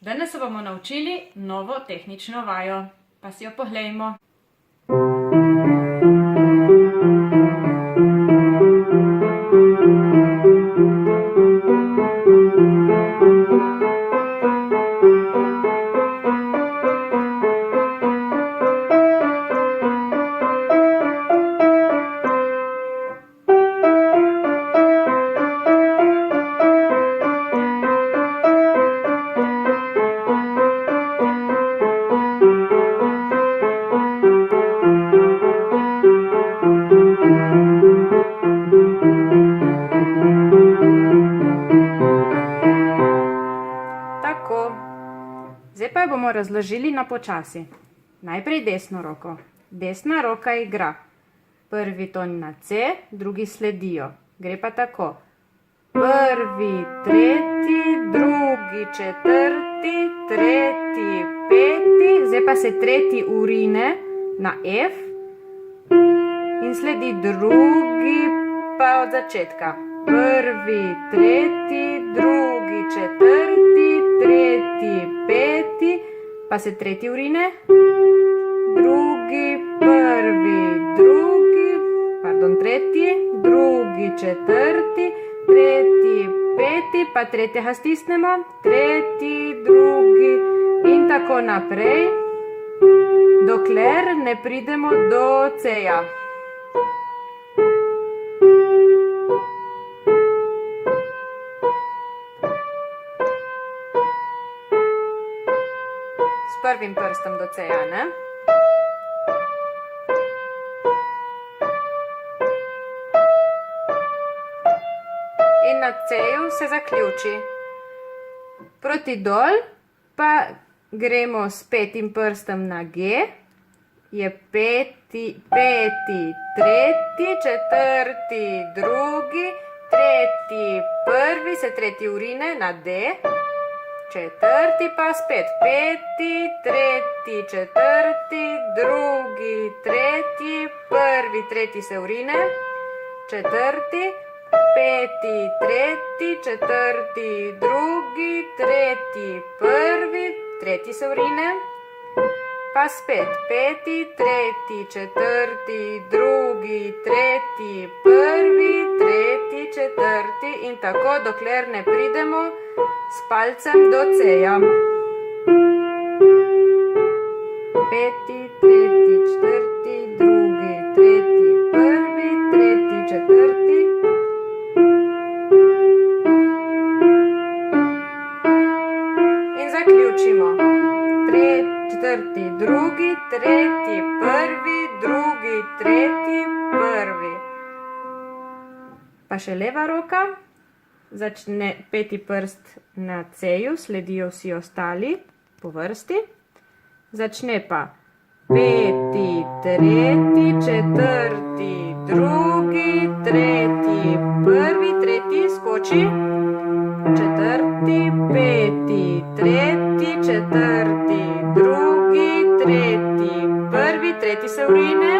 Danes se bomo naučili novo tehnično vajo, pa si jo poglejmo. Zdaj pa jo bomo razložili na počasi. Najprej desno roko. Desna roka igra. Prvi ton na C, drugi sledijo. Gre pa tako. Prvi, tretji, drugi, četrti, tretji, peti. Zdaj pa se tretji urine na F. In sledi drugi pa od začetka. Prvi, tretji, drugi, četrti, tretji, peti, pa se tretji urine, drugi, prvi, drugi, tretji, drugi, četrti, tretji, peti, pa tretjega stisnemo, tretji, drugi in tako naprej, dokler ne pridemo do C-ja. S prvim prstom do C-ja, ne? In na C-ju se zaključi. Proti dol pa gremo s petim prstom na G. Je peti, tretji, četrti, drugi, tretji, prvi, se tretji urine na D. Četrti pa spet, peti, tretji, četrti, drugi, tretji, prvi, tretji se urine, četrti, peti, tretji, četrti, drugi, tretji, prvi, tretji se urine, pa spet, peti, tretji, četrti, drugi, tretji, prvi, tretji, četrti in tako, dokler ne pridemo s palcem do C-ja. Peti, tretji, četrti, drugi, tretji, prvi, tretji, četrti. In zaključimo. Četrti, drugi, tretji, prvi, drugi, tretji, prvi. Pa še leva roka. Začne peti prst na C-ju, sledijo vsi ostali po vrsti. Začne pa peti, tretji, četrti, drugi, tretji, prvi, tretji, skoči. Četrti, peti, tretji, četrti, drugi, tretji, prvi, tretji se urine.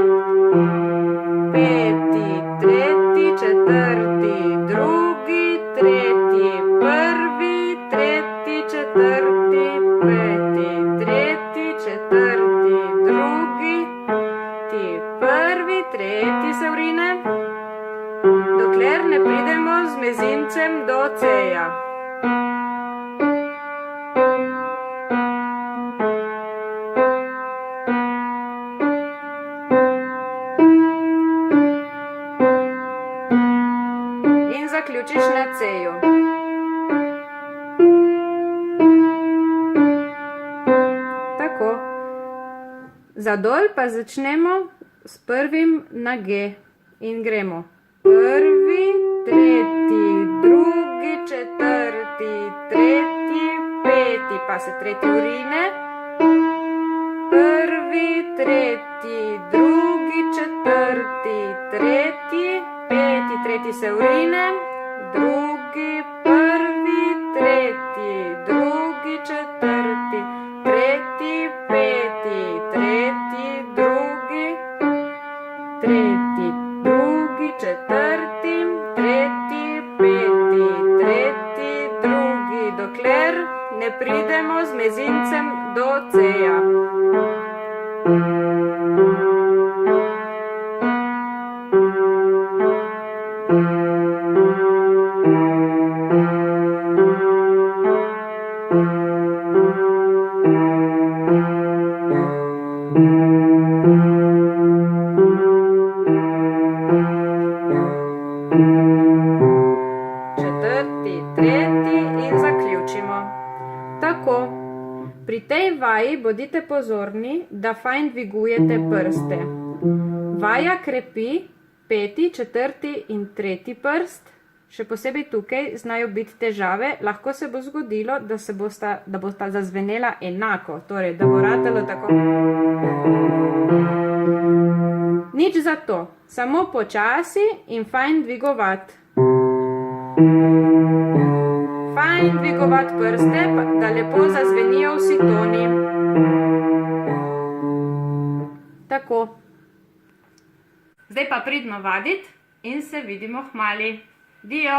Peti, tretji, četrti, drugi, tretji, prvi, tretji, četrti, peti, tretji, četrti, drugi, prvi, tretji se urine, dokler ne pridemo z mezincem do C-ja. In zaključiš na C-ju. Tako. Za dol pa začnemo s prvim na G in gremo. Prvi, tretji, drugi, četrti, tretji, peti, pa se tretji urine. Prvi, tretji, drugi, četrti, tretji, peti, tretji se urine. Drugi, prvi, tretji, drugi, četrti, tretji, peti, tretji, drugi, tretji, drugi, četrti, tretji, peti, tretji, drugi, dokler ne pridemo z mezincem do C-ja. Četrti, tretji in zaključimo. Tako, pri tej vaji bodite pozorni, da fajn dvigujete prste. Vaja krepi peti, četrti in tretji prst, še posebej tukaj znajo biti težave, lahko se bo zgodilo, da bosta zazvenela enako, torej da bo ratalo tako. Nič za to, samo počasi in fajn dvigovati. Fajn dvigovati prste, da lepo zazvenijo vsi toni. Tako. Zdaj pa pridno vaditi in se vidimo kmalu. Dio!